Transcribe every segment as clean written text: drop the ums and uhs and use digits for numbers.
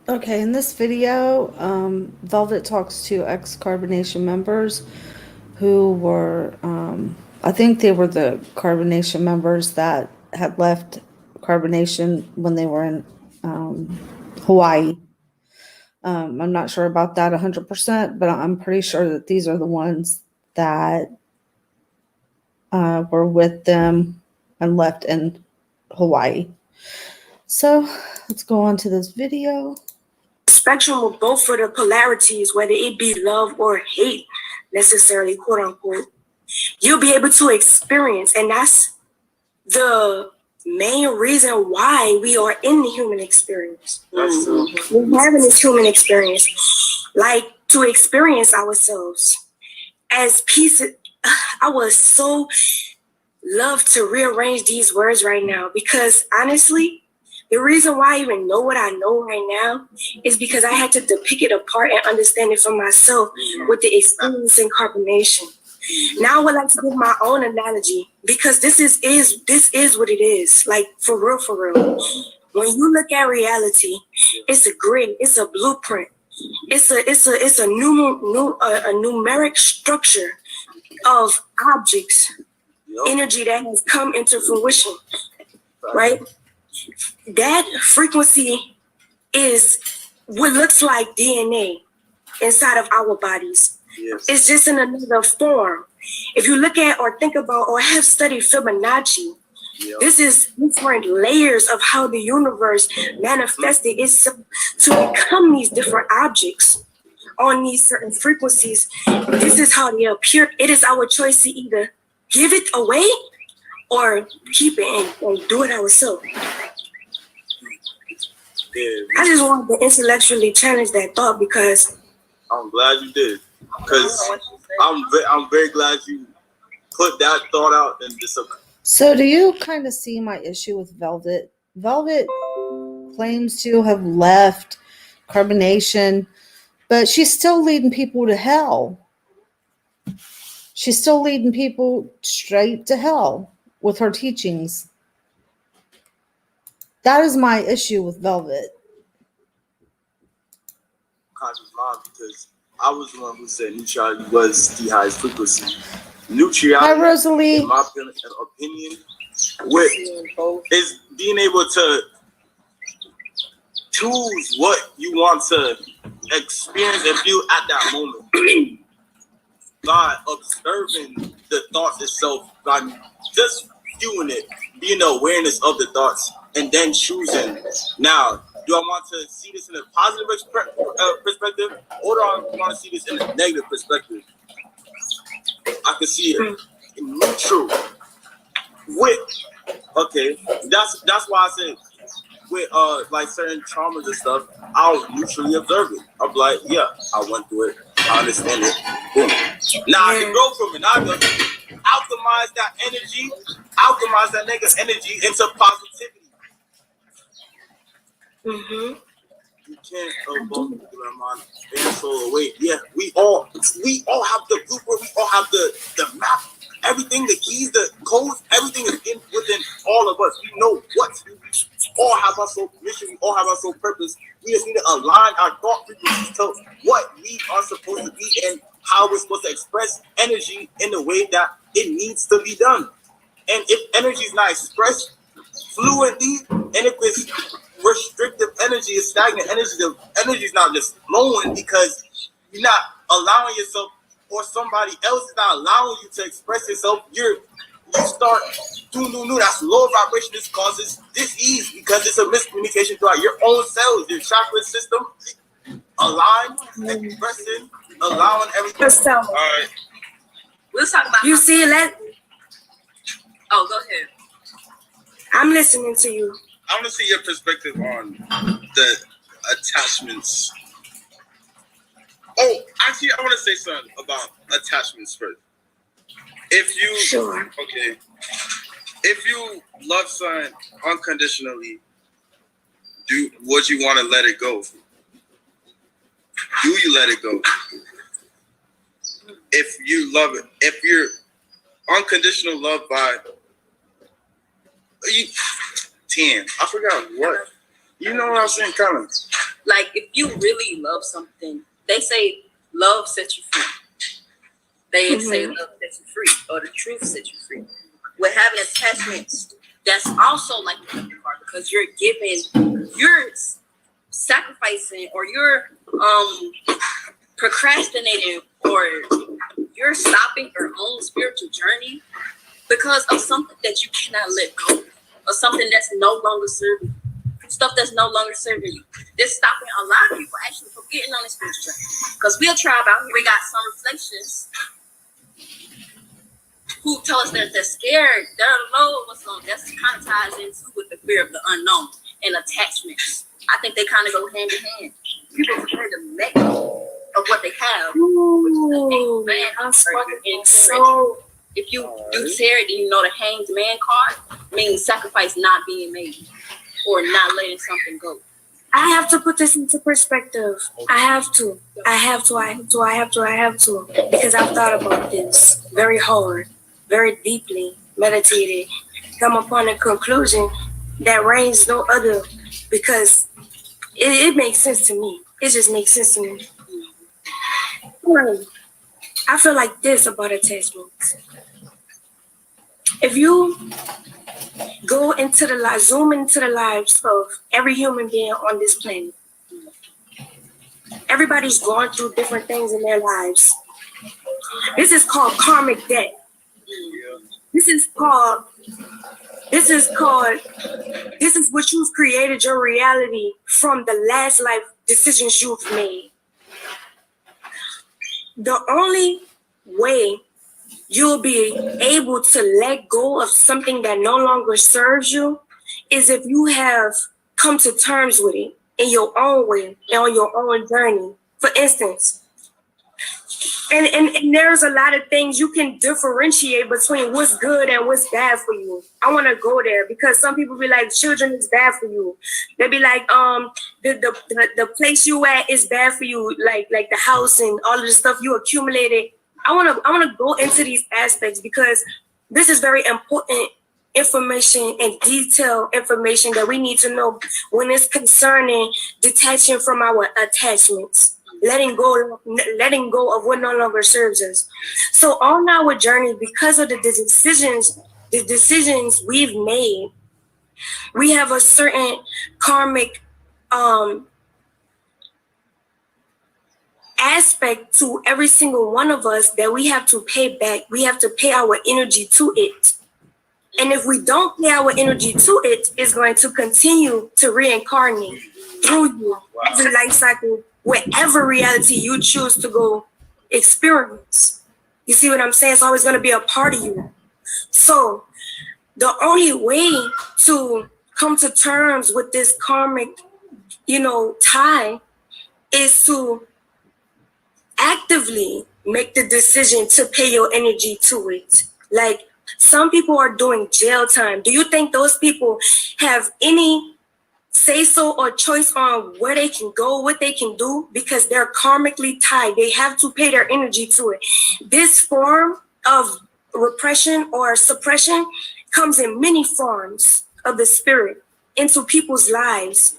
Okay, in this video, Velvet talks to ex-carbonation members who were, I think they were the carbonation members that had left carbonation when they were in Hawaii. I'm not sure about that 100%, but I'm pretty sure that these are the ones that were with them and left in Hawaii. So let's go on to this video. Spectrum of both of the polarities, whether it be love or hate, necessarily, quote unquote, you'll be able to experience. And that's the main reason why we are in the human experience. We're having this human experience, like to experience ourselves as pieces. I would so love to rearrange these words right now because honestly, the reason why I even know what I know right now is because I had to pick it apart and understand it for myself with the experience in carbonation. Now I would like to give my own analogy because this is what it is. Like for real, for real. When you look at reality, it's a grid, it's a blueprint, it's a numeric structure of objects, energy that has come into fruition, right? That frequency is what looks like DNA inside of our bodies. Yes. It's just in another form. If you look at or think about or have studied Fibonacci, this is different layers of how the universe manifested itself to become these different objects on these certain frequencies. This is how they appear. It is our choice to either give it away or keep it and do it ourselves. Yeah. I just wanted to intellectually challenge that thought because I'm glad you did. Because I'm very glad you put that thought out and just. So, do you kind of see my issue with Velvet? Velvet claims to have left carbonation, but she's still leading people to hell. She's still leading people straight to hell with her teachings. That is my issue with Velvet. Conscious mind, because I was the one who said neutrality was the highest frequency. Neutrality, hi, Rosalie. In my opinion, is being able to choose what you want to experience and feel at that moment. By observing the thoughts itself, by just viewing it, being the awareness of the thoughts, and then choosing. Now, do I want to see this in a positive perspective, or do I want to see this in a negative perspective? I can see it in neutral. That's why I said with like certain traumas and stuff, I'll neutrally observe it. I'll be like, yeah, I went through it, I understand it. Boom. Now I can grow from it. Now I can alchemize that energy, alchemize that negative energy into positivity. Mm-hmm. You can't both your mind and soul away. Yeah, we all have the blueprint, we all have the map, everything, the keys, the codes, everything is within all of us. We know what we all have our soul mission, we all have our soul purpose. We just need to align our thought frequencies to what we are supposed to be and how we're supposed to express energy in the way that it needs to be done. And if energy is not expressed fluently, and if it's restrictive energy, is stagnant energy, the energy is not just flowing because you're not allowing yourself, or somebody else is not allowing you to express yourself. You start that's low vibration. This causes dis-ease because it's a miscommunication throughout your own cells, your chakra system aligned, expressing, allowing everything. All right, we'll talk about you see that. Oh, go ahead. I'm listening to you. I want to see your perspective on the attachments. Oh, actually, I want to say something about attachments first. If you love someone unconditionally, would you want to let it go? Do you let it go? If you love it, if you're unconditional love by you, 10. I forgot what. You know what I'm saying, comments. Like, if you really love something, they say love sets you free. They say love sets you free, or the truth sets you free. With having attachments, that's also like the other part, because you're sacrificing, or you're procrastinating, or you're stopping your own spiritual journey because of something that you cannot let go, or something that's no longer serving you. Stuff that's no longer serving you. It's stopping a lot of people actually from getting on this spiritual journey. Because we'll try out here. We got some reflections who tell us that they're scared. They don't know what's on. That's kind of ties into with the fear of the unknown and attachments. I think they kind of go hand in hand. People are prepared to let go of what they have. Ooh, so if you do tear it, you know the hanged man card means sacrifice not being made, or not letting something go. I have to put this into perspective. I have to. Because I've thought about this very hard, very deeply, meditated, come upon a conclusion that reigns no other, because it makes sense to me. It just makes sense to me. I feel like this about attachments. If you go into the life, zoom into the lives of every human being on this planet, everybody's going through different things in their lives. This is called karmic debt. This is what you've created your reality from the last life decisions you've made. The only way you'll be able to let go of something that no longer serves you is if you have come to terms with it in your own way and on your own journey. For instance, and there's a lot of things you can differentiate between what's good and what's bad for you. I want to go there because some people be like, children is bad for you. They be like, the place you at is bad for you, like the house and all of the stuff you accumulated. I wanna go into these aspects because this is very important information and detailed information that we need to know when it's concerning detaching from our attachments, letting go of what no longer serves us. So on our journey, because of the decisions we've made, we have a certain karmic aspect to every single one of us that we have to pay back. We have to pay our energy to it. And if we don't pay our energy to it, it's going to continue to reincarnate through you, every life cycle, whatever reality you choose to go experience. You see what I'm saying? It's always going to be a part of you. So the only way to come to terms with this karmic, tie is to actively make the decision to pay your energy to it. Like, some people are doing jail time. Do you think those people have any say-so or choice on where they can go, what they can do? Because they're karmically tied. They have to pay their energy to it. This form of repression or suppression comes in many forms of the spirit into people's lives.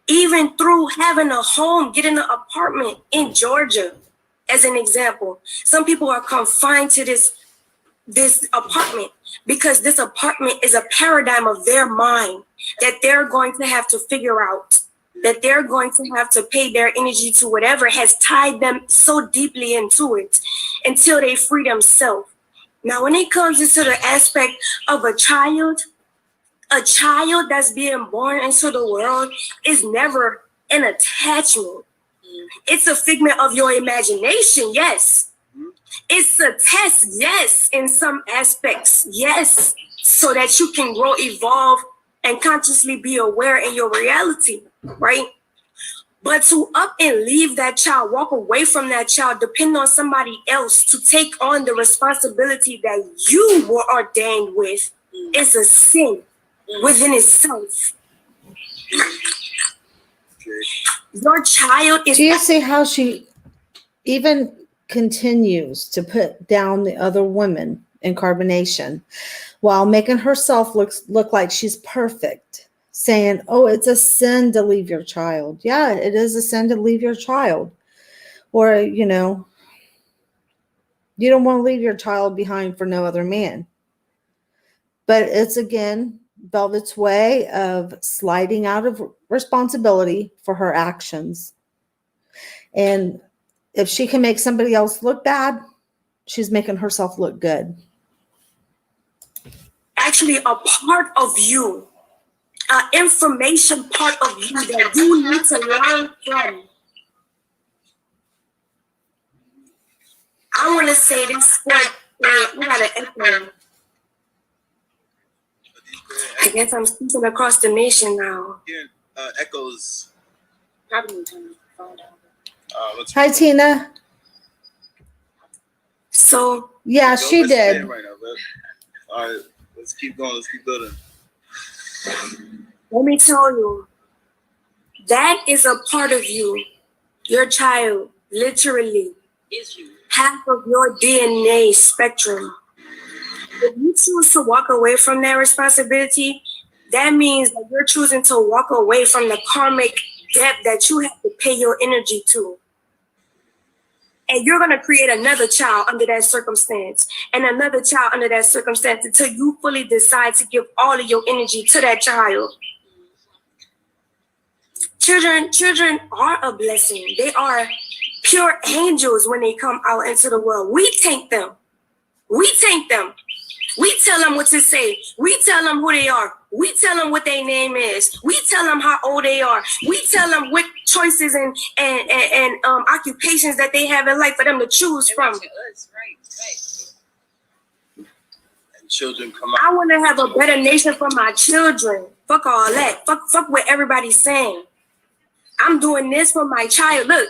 Even through having a home, getting an apartment in Georgia, as an example. Some people are confined to this apartment because this apartment is a paradigm of their mind that they're going to have to figure out, that they're going to have to pay their energy to whatever has tied them so deeply into it until they free themselves. Now, when it comes into the aspect of a child that's being born into the world is never an attachment. It's a figment of your imagination, yes. It's a test, yes, in some aspects, yes, so that you can grow, evolve, and consciously be aware in your reality, right? But to up and leave that child, walk away from that child, depend on somebody else to take on the responsibility that you were ordained with is a sin within itself. Your child is... Do you see how she even continues to put down the other women in carbonation while making herself look like she's perfect? saying, oh, it's a sin to leave your child. Yeah, it is a sin to leave your child. Or, you know, you don't want to leave your child behind for no other man. But it's, again, Velvet's way of sliding out of responsibility for her actions. And if she can make somebody else look bad, she's making herself look good. Actually, a part of you, an information part of you that you need to learn from. I want to say this, but we got an echo. I guess I'm speaking across the nation now. Echoes. Probably turn the phone down. Hi, Tina. So Yeah, she did. Right now, all right, let's keep going. Let's keep building. let me tell you, that is a part of you. Your child, literally, Is you. half of your DNA spectrum. If you choose to walk away from that responsibility, that means that you're choosing to walk away from the karmic debt that you have to pay your energy to. And you're going to create another child under that circumstance and another child under that circumstance until you fully decide to give all of your energy to that child. Children are a blessing. They are pure angels when they come out into the world. We tank them. We tell them what to say. We tell them who they are. We tell them what their name is. We tell them how old they are. We tell them what choices and occupations that they have in life for them to choose from. Right. And children come out. I want to have a better nation for my children. Fuck all that. Fuck what everybody's saying. I'm doing this for my child. Look,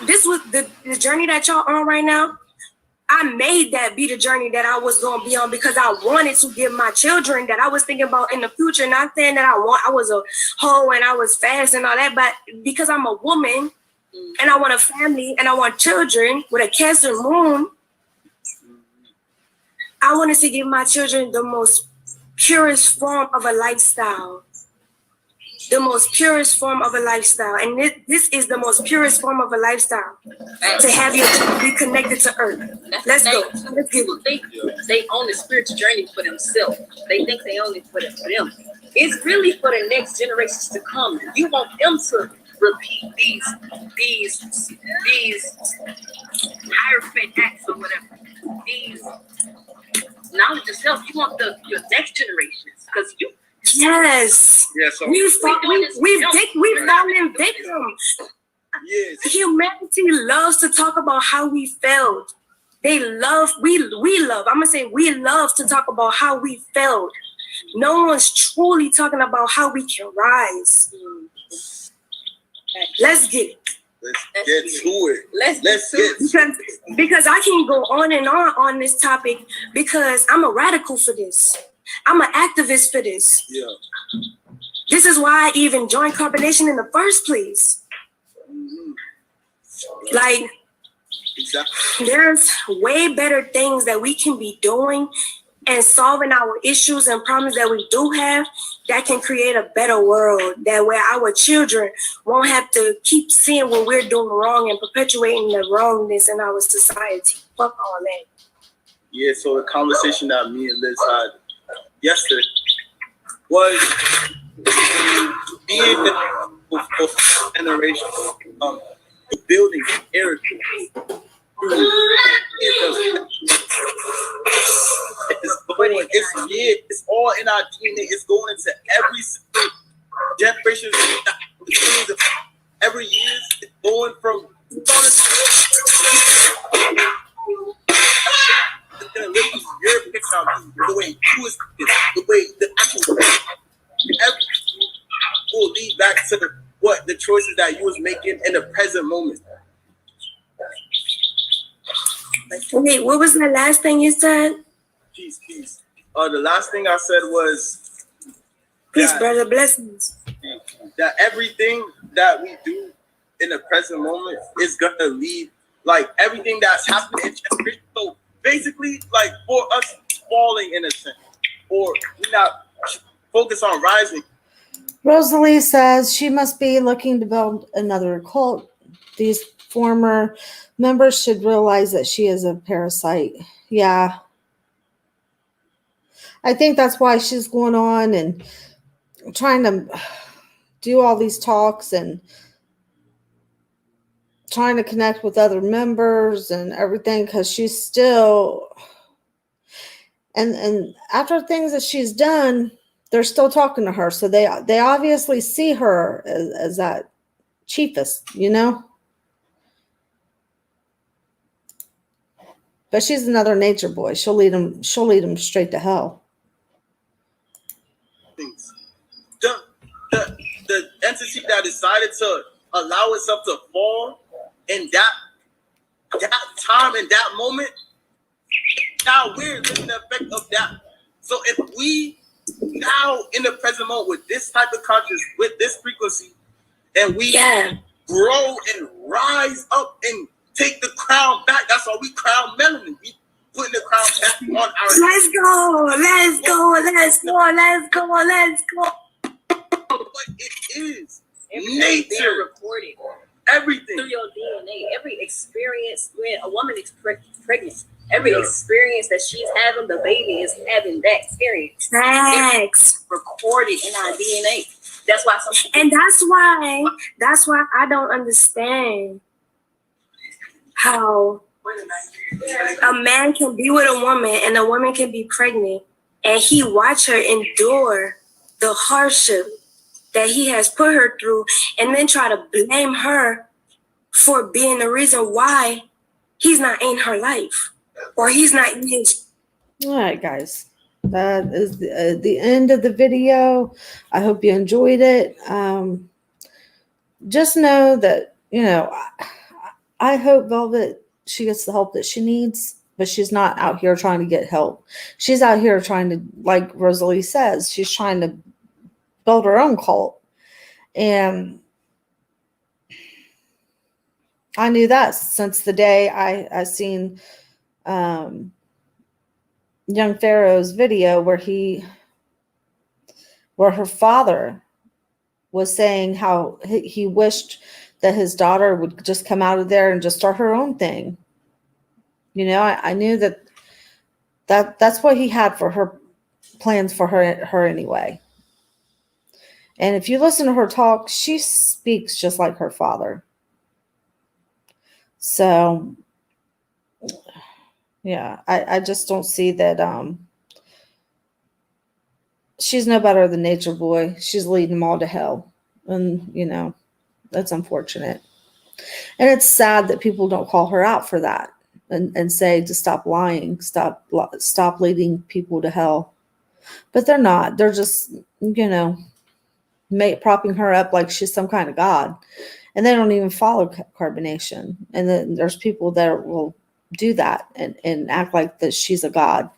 this was the journey that y'all on right now. I made that be the journey that I was going to be on because I wanted to give my children that I was thinking about in the future. Not saying that I was a hoe and I was fast and all that, but because I'm a woman and I want a family and I want children with a Cancer moon, I wanted to give my children the most purest form of a lifestyle. The most purest form of a lifestyle. And this is the most purest form of a lifestyle. To have your child be connected to earth. Let's go. Let's People think they own the spiritual journey for themselves. They think they own it for them. It's really for the next generations to come. You want them to repeat these hierophant acts or whatever. These knowledge of self. You want your next generations because you. Yes. Yeah, so We've fallen victim. yes. Humanity loves to talk about how we failed. We love to talk about how we failed. No one's truly talking about how we can rise. Let's get it. Let's get to it. Let's get Because I can go on this topic because I'm a radical for this. I'm an activist for this. Yeah. This is why I even joined carbonation in the first place. Like, exactly. There's way better things that we can be doing and solving our issues and problems that we do have that can create a better world, that where our children won't have to keep seeing what we're doing wrong and perpetuating the wrongness in our society. Fuck all that. Yeah, so the conversation that me and Liz had yesterday was being the generation of building character. It's all in our DNA. It's going into every single generation. Every year, it's going from your picture of the way you is the way the actual every will lead back to the choices that you was making in the present moment. Wait, what was the last thing you said? Peace. The last thing I said was peace, brother, blessings. That everything that we do in the present moment is gonna lead, like everything that's happening in generation. So basically, like for us falling in a sense, or we not focus on rising, Rosalie says she must be looking to build another cult. These former members should realize that she is a parasite. Yeah, I think that's why she's going on and trying to do all these talks and trying to connect with other members and everything, because she's still, and after things that she's done, they're still talking to her. So they obviously see her as that chiefest, you know. But she's another nature boy. She'll lead them straight to hell. Things. The entity that decided to allow itself to fall in that time, in that moment, now we're living the effect of that. So if we now in the present moment with this type of consciousness, with this frequency, and we grow and rise up and take the crown back, that's why we crown melanin. We putting the crown back on our. Let's go, let's go, let's go, let's go, let's go. But it is nature recorded. Everything Through your DNA, every experience when a woman is pregnant, every experience that she's having, the baby is having that experience. Facts. Recorded in our DNA. That's why some people. And that's why I don't understand how a man can be with a woman and a woman can be pregnant and he watch her endure the hardship that he has put her through and then try to blame her for being the reason why he's not in her life or he's not in his. All right, guys. That is the end of the video. I hope you enjoyed it. Just know that, you know, I hope Velvet, she gets the help that she needs, but she's not out here trying to get help. She's out here trying to, like Rosalie says, she's trying to build her own cult. And I knew that since the day I seen Young Pharaoh's video where her father was saying how he wished that his daughter would just come out of there and just start her own thing. You know, I knew that's what he had for her, plans for her anyway. And if you listen to her talk, she speaks just like her father. So, yeah, I just don't see that. She's no better than Nature Boy. She's leading them all to hell. And, you know, that's unfortunate. And it's sad that people don't call her out for that and say to stop lying, stop leading people to hell. But they're not. They're just, you know, propping her up like she's some kind of god. And they don't even follow carbonation. And then there's people that will do that and act like that she's a god.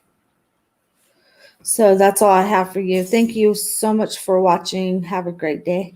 So that's all I have for you. Thank you so much for watching. Have a great day.